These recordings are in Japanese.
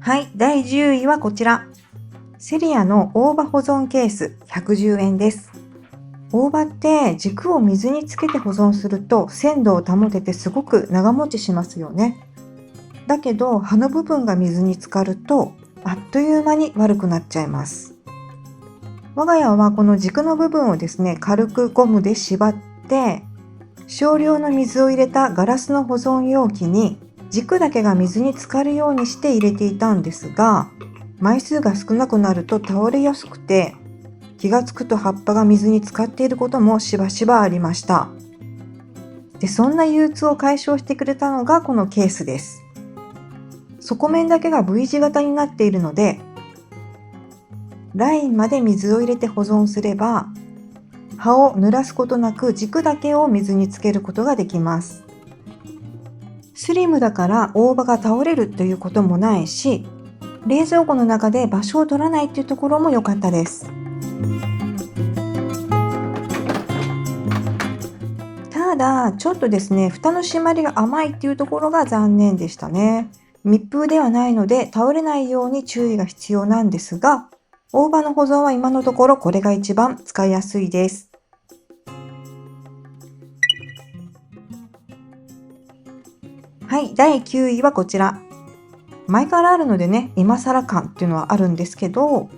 はい、第10位はこちら。セリアの大葉保存ケース110円です。大葉って軸を水につけて保存すると鮮度を保ててすごく長持ちしますよね。だけど葉の部分が水に浸かるとあっという間に悪くなっちゃいます。我が家はこの軸の部分をですね、軽くゴムで縛って少量の水を入れたガラスの保存容器に軸だけが水に浸かるようにして入れていたんですが、枚数が少なくなると倒れやすくて、気がつくと葉っぱが水に浸かっていることもしばしばありました。で、そんな憂鬱を解消してくれたのがこのケースです。底面だけが V 字型になっているので、ラインまで水を入れて保存すれば、葉を濡らすことなく軸だけを水につけることができます。スリムだから大葉が倒れるということもないし、冷蔵庫の中で場所を取らないというところも良かったです。ただちょっとですね、蓋の閉まりが甘いっていうところが残念でしたね。密封ではないので倒れないように注意が必要なんですが、大葉の保存は今のところこれが一番使いやすいです。はい、第9位はこちら。前からあるのでね、今更感っていうのはあるんですけど、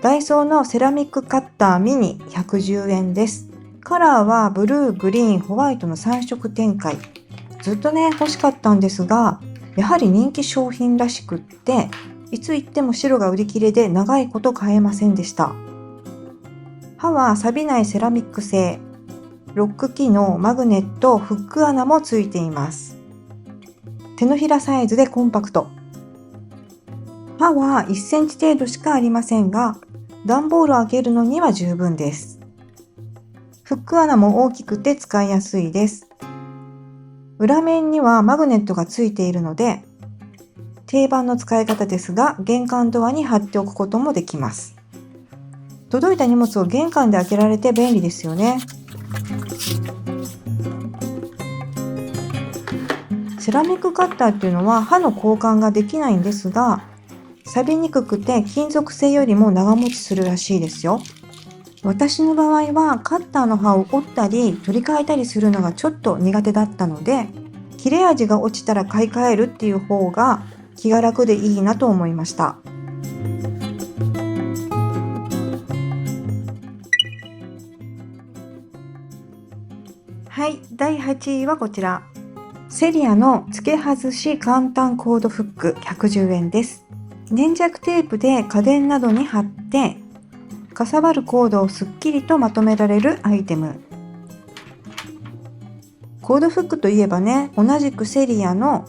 ダイソーのセラミックカッターミニ110円です。カラーはブルー、グリーン、ホワイトの3色展開。ずっとね、欲しかったんですが、やはり人気商品らしくって、いつ行っても白が売り切れで長いこと買えませんでした。刃は錆びないセラミック製。ロック機能、マグネット、フック穴もついています。手のひらサイズでコンパクト。刃は1センチ程度しかありませんが、段ボールを開けるのには十分です。フック穴も大きくて使いやすいです。裏面にはマグネットがついているので、定番の使い方ですが、玄関ドアに貼っておくこともできます。届いた荷物を玄関で開けられて便利ですよね。セラミックカッターっていうのは刃の交換ができないんですが、錆びにくくて金属製よりも長持ちするらしいですよ。私の場合はカッターの刃を折ったり取り替えたりするのがちょっと苦手だったので、切れ味が落ちたら買い替えるっていう方が気が楽でいいなと思いました。はい、第8位はこちら。セリアの付け外し簡単コードフック110円です。粘着テープで家電などに貼ってかさばるコードをすっきりとまとめられるアイテム。コードフックといえばね、同じくセリアの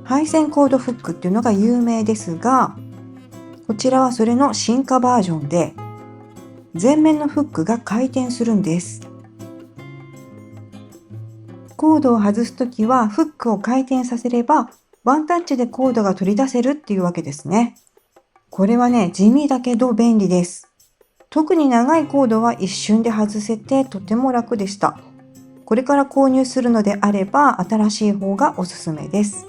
配線コードフックっていうのが有名ですが、こちらはそれの進化バージョンで、前面のフックが回転するんです。コードを外すときはフックを回転させればワンタッチでコードが取り出せるっていうわけですね。これはね、地味だけど便利です。特に長いコードは一瞬で外せてとても楽でした。これから購入するのであれば新しい方がおすすめです。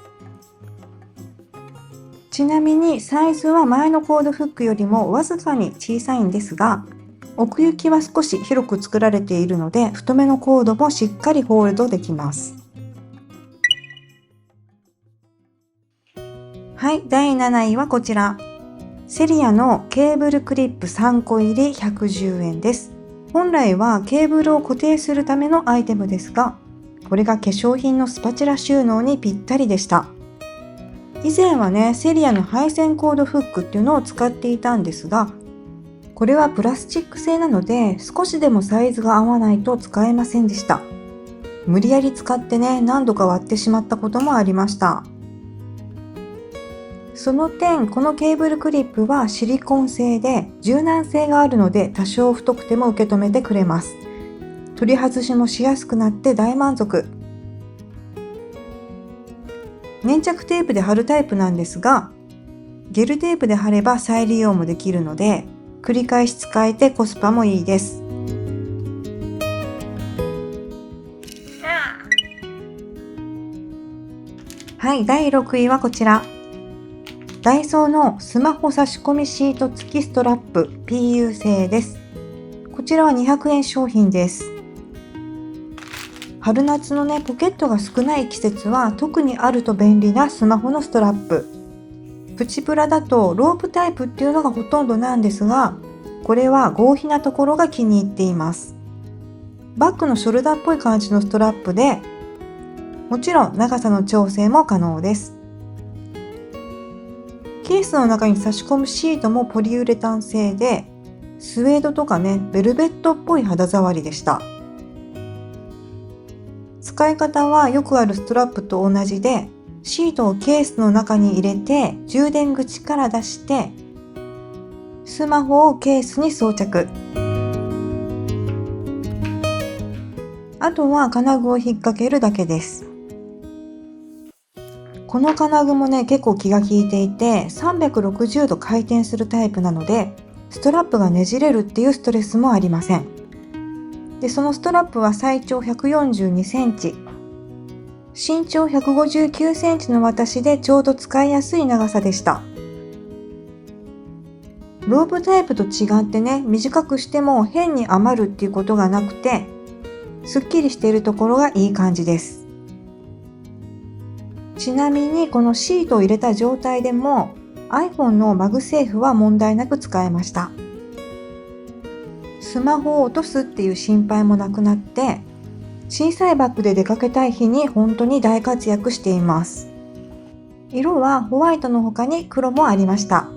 ちなみにサイズは前のコードフックよりもわずかに小さいんですが、奥行きは少し広く作られているので太めのコードもしっかりホールドできます。はい、第7位はこちら。セリアのケーブルクリップ3個入り110円です。本来はケーブルを固定するためのアイテムですが、これが化粧品のスパチュラ収納にぴったりでした。以前はね、セリアの配線コードフックっていうのを使っていたんですが、これはプラスチック製なので少しでもサイズが合わないと使えませんでした。無理やり使ってね、何度か割ってしまったこともありました。その点、このケーブルクリップはシリコン製で柔軟性があるので多少太くても受け止めてくれます。取り外しもしやすくなって大満足。粘着テープで貼るタイプなんですが、ゲルテープで貼れば再利用もできるので繰り返し使えてコスパもいいです。はい、第6位はこちら。ダイソーのスマホ差し込みシート付きストラップ PU 製です。こちらは200円商品です。春夏のね、ポケットが少ない季節は特にあると便利なスマホのストラップ。プチプラだとロープタイプっていうのがほとんどなんですが、これは合皮なところが気に入っています。バッグのショルダーっぽい感じのストラップで、もちろん長さの調整も可能です。ケースの中に差し込むシートもポリウレタン製で、スウェードとかね、ベルベットっぽい肌触りでした。使い方はよくあるストラップと同じで、シートをケースの中に入れて充電口から出してスマホをケースに装着。あとは金具を引っ掛けるだけです。この金具もね、結構気が利いていて360度回転するタイプなので、ストラップがねじれるっていうストレスもありません。で、そのストラップは最長142センチ、身長159センチの私でちょうど使いやすい長さでした。ロープタイプと違ってね、短くしても変に余るっていうことがなくて、すっきりしているところがいい感じです。ちなみにこのシートを入れた状態でも iPhone のマグセーフは問題なく使えました。スマホを落とすっていう心配もなくなって、小さいバッグで出かけたい日に本当に大活躍しています。色はホワイトの他に黒もありました。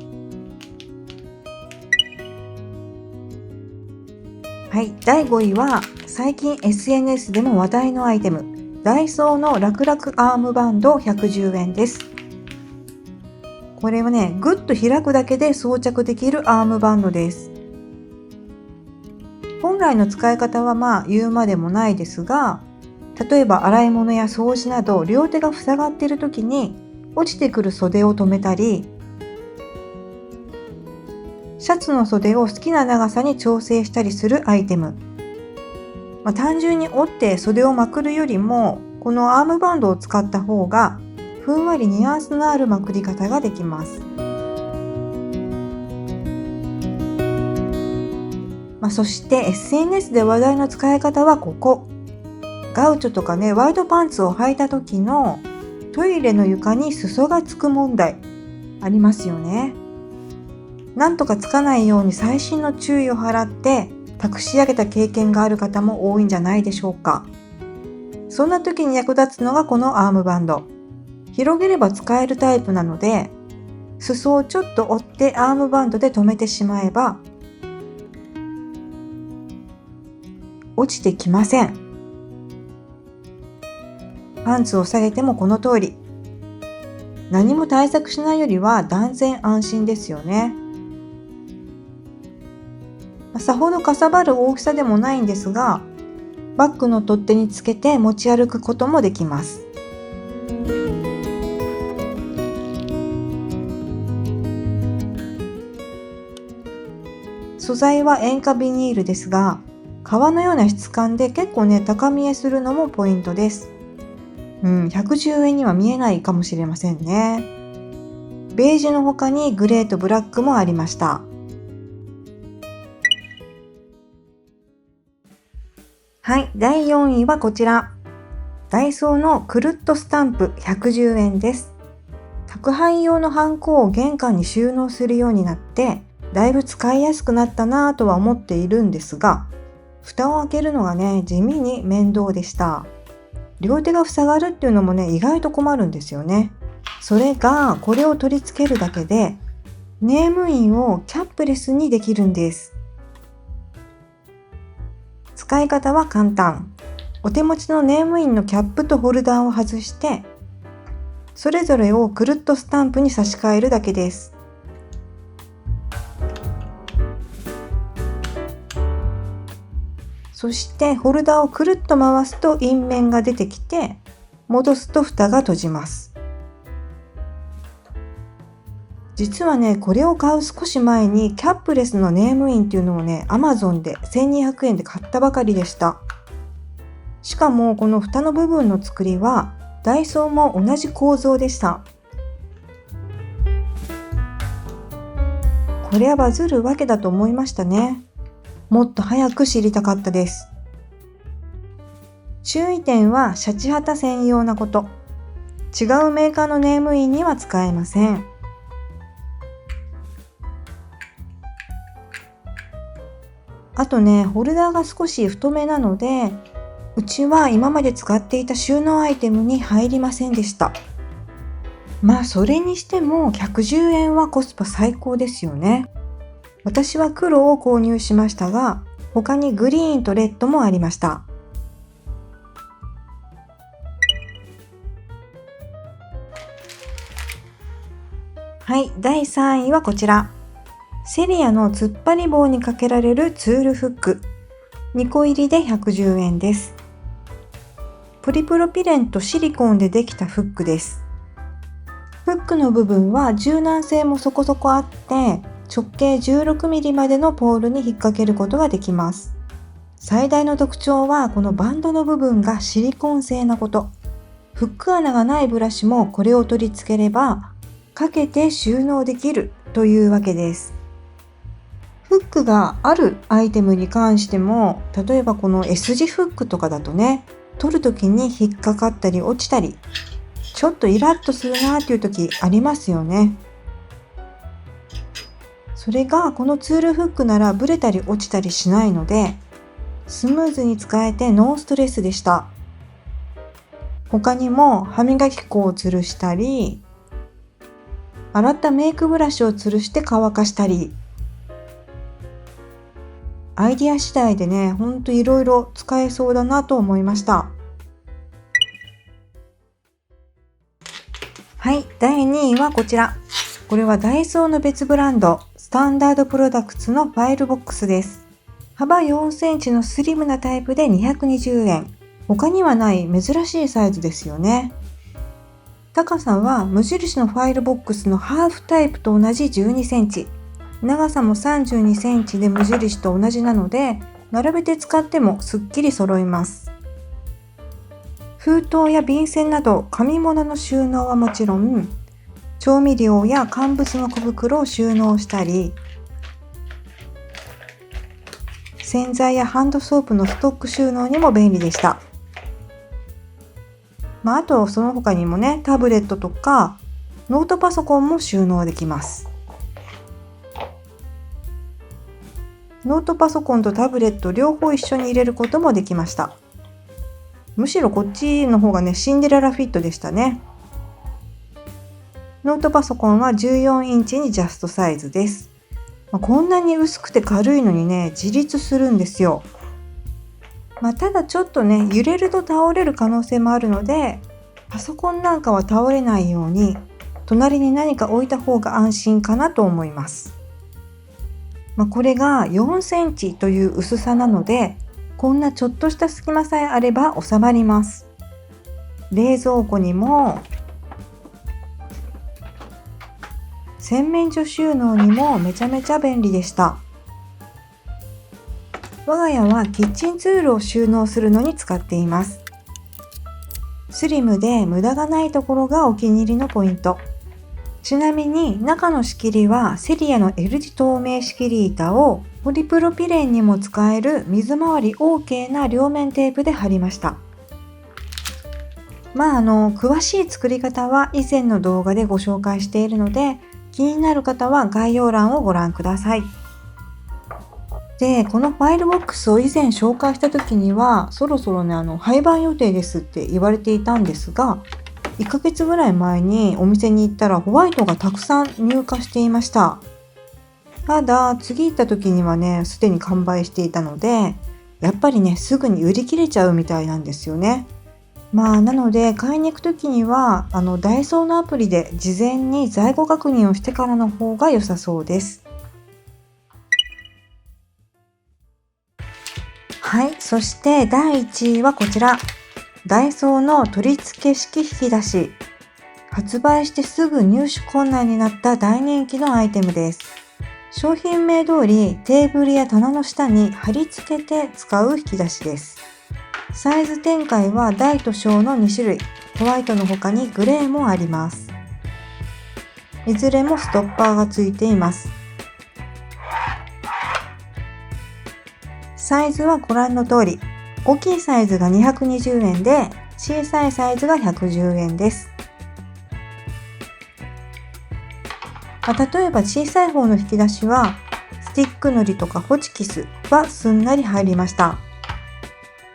はい、第5位は最近 SNS でも話題のアイテム、ダイソーのラクラクアームバンド110円です。これはね、ぐっと開くだけで装着できるアームバンドです。本来の使い方は言うまでもないですが、例えば洗い物や掃除など両手が塞がっている時に落ちてくる袖を留めたり、シャツの袖を好きな長さに調整したりするアイテム。単純に折って袖をまくるよりも、このアームバンドを使った方がふんわりニュアンスのあるまくり方ができます。そして SNS で話題の使い方はここ。ガウチョとかね、ワイドパンツを履いた時のトイレの床に裾がつく問題ありますよね。なんとかつかないように細心の注意を払って託し上げた経験がある方も多いんじゃないでしょうか。そんな時に役立つのがこのアームバンド。広げれば使えるタイプなので、裾をちょっと折ってアームバンドで留めてしまえば落ちてきません。パンツを下げてもこの通り。何も対策しないよりは断然安心ですよね。さほどかさばる大きさでもないんですが、バッグの取っ手につけて持ち歩くこともできます。素材は塩化ビニールですが、革のような質感で結構ね、高見えするのもポイントです。110円には見えないかもしれませんね。ベージュの他にグレーとブラックもありました。はい、第4位はこちら。ダイソーのくるっとスタンプ110円です。宅配用のハンコを玄関に収納するようになって、だいぶ使いやすくなったなぁとは思っているんですが、蓋を開けるのがね、地味に面倒でした。両手が塞がるっていうのもね、意外と困るんですよね。それが、これを取り付けるだけで、ネーム印をキャップレスにできるんです。使い方は簡単。お手持ちのネーム印のキャップとホルダーを外して、それぞれをくるっとスタンプに差し替えるだけです。そしてホルダーをくるっと回すと印面が出てきて、戻すと蓋が閉じます。実はね、これを買う少し前にキャップレスのネーム印っていうのをね、Amazon で1200円で買ったばかりでした。しかもこの蓋の部分の作りはダイソーも同じ構造でした。これはバズるわけだと思いましたね。もっと早く知りたかったです。注意点はシャチハタ専用なこと。違うメーカーのネームインには使えません。あとね、ホルダーが少し太めなので、うちは今まで使っていた収納アイテムに入りませんでした。まあそれにしても110円はコスパ最高ですよね。私は黒を購入しましたが、他にグリーンとレッドもありました。はい、第3位はこちら。セリアの突っ張り棒にかけられるツールフック。2個入りで110円です。ポリプロピレンとシリコンでできたフックです。フックの部分は柔軟性もそこそこあって、直径 16mm までのポールに引っ掛けることができます。最大の特徴はこのバンドの部分がシリコン製なこと。フック穴がないブラシもこれを取り付ければ、かけて収納できるというわけです。フックがあるアイテムに関しても、例えばこの S 字フックとかだとね、取るときに引っかかったり落ちたり、ちょっとイラッとするなっていう時ありますよね。それがこのツールフックならブレたり落ちたりしないので、スムーズに使えてノーストレスでした。他にも歯磨き粉を吊るしたり、洗ったメイクブラシを吊るして乾かしたり、アイディア次第でね、ほんといろいろ使えそうだなと思いました。はい、第2位はこちら。これはダイソーの別ブランド、スタンダードプロダクツのファイルボックスです。幅4センチのスリムなタイプで220円。他にはない珍しいサイズですよね。高さは無印のファイルボックスのハーフタイプと同じ12センチ。長さも32センチで無印と同じなので、並べて使ってもすっきり揃います。封筒や便箋など紙物の収納はもちろん、調味料や乾物の小袋を収納したり、洗剤やハンドソープのストック収納にも便利でした。あとその他にもね、タブレットとかノートパソコンも収納できます。ノートパソコンとタブレット両方一緒に入れることもできました。むしろこっちの方がね、シンデレラフィットでしたね。ノートパソコンは14インチにジャストサイズです。こんなに薄くて軽いのにね、自立するんですよ。ただちょっとね、揺れると倒れる可能性もあるので、パソコンなんかは倒れないように、隣に何か置いた方が安心かなと思います。これが4センチという薄さなので、こんなちょっとした隙間さえあれば収まります。冷蔵庫にも、洗面所収納にもめちゃめちゃ便利でした。我が家はキッチンツールを収納するのに使っています。スリムで無駄がないところがお気に入りのポイント。ちなみに中の仕切りはセリアの L 字透明仕切り板をポリプロピレンにも使える水回り OK な両面テープで貼りました。詳しい作り方は以前の動画でご紹介しているので、気になる方は概要欄をご覧ください。で、このファイルボックスを以前紹介した時には、そろそろね、廃盤予定ですって言われていたんですが、1ヶ月ぐらい前にお店に行ったらホワイトがたくさん入荷していました。ただ次行った時にはね、すでに完売していたので、やっぱりね、すぐに売り切れちゃうみたいなんですよね。なので買いに行く時にはダイソーのアプリで事前に在庫確認をしてからの方が良さそうです。はい、そして第1位はこちら。ダイソーの取り付け式引き出し。発売してすぐ入手困難になった大人気のアイテムです。商品名通りテーブルや棚の下に貼り付けて使う引き出しです。サイズ展開は大と小の2種類。ホワイトの他にグレーもあります。いずれもストッパーがついています。サイズはご覧の通り、大きいサイズが220円で、小さいサイズが110円です。例えば小さい方の引き出しは、スティックのりとかホチキスはすんなり入りました。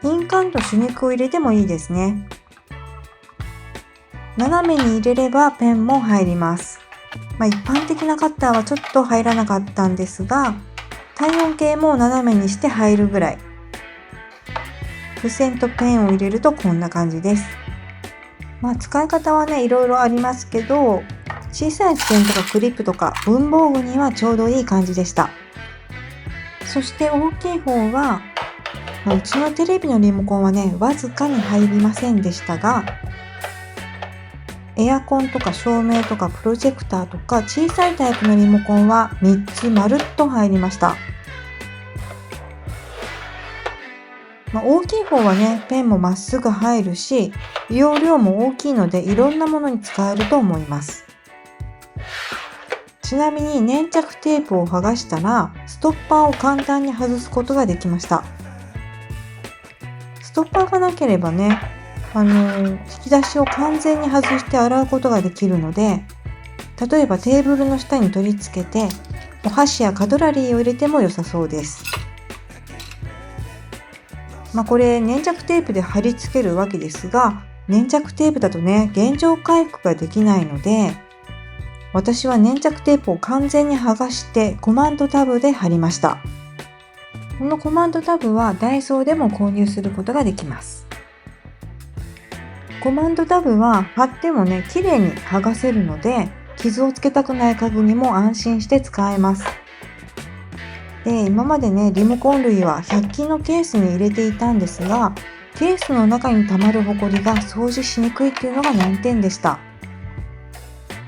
印鑑と朱肉を入れてもいいですね。斜めに入れればペンも入ります。一般的なカッターはちょっと入らなかったんですが、体温計も斜めにして入るぐらい。付箋とペンを入れるとこんな感じです。使い方はね、いろいろありますけど、小さい付箋とかクリップとか文房具にはちょうどいい感じでした。そして大きい方は、うちのテレビのリモコンはね、わずかに入りませんでしたが、エアコンとか照明とかプロジェクターとか小さいタイプのリモコンは3つまるっと入りました。大きい方はね、ペンもまっすぐ入るし、容量も大きいのでいろんなものに使えると思います。ちなみに粘着テープを剥がしたら、ストッパーを簡単に外すことができました。ストッパーがなければね、引き出しを完全に外して洗うことができるので、例えばテーブルの下に取り付けて、お箸やカトラリーを入れても良さそうです。これ粘着テープで貼り付けるわけですが、粘着テープだとね、原状回復ができないので、私は粘着テープを完全に剥がしてコマンドタブで貼りました。このコマンドタブはダイソーでも購入することができます。コマンドタブは貼ってもね、綺麗に剥がせるので、傷をつけたくない家具にも安心して使えます。で、今までね、リモコン類は100均のケースに入れていたんですが、ケースの中に溜まるホコリが掃除しにくいっていうのが難点でした。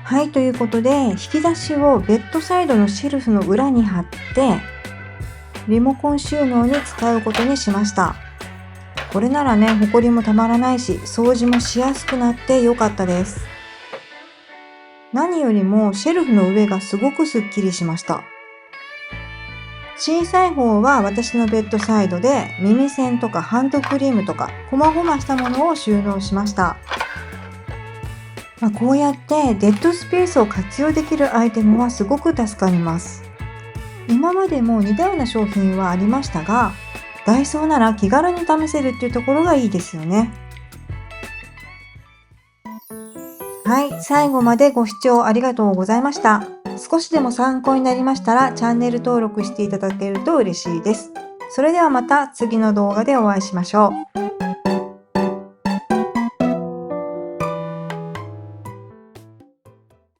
はい、ということで、引き出しをベッドサイドのシェルフの裏に貼って、リモコン収納に使うことにしました。これならね、ホコリもたまらないし、掃除もしやすくなって良かったです。何よりもシェルフの上がすごくすっきりしました。小さい方は私のベッドサイドで耳栓とかハンドクリームとか細々したものを収納しました。こうやってデッドスペースを活用できるアイテムはすごく助かります。今までも似たような商品はありましたが、ダイソーなら気軽に試せるっていうところがいいですよね。はい、最後までご視聴ありがとうございました。少しでも参考になりましたらチャンネル登録していただけると嬉しいです。それではまた次の動画でお会いしましょう。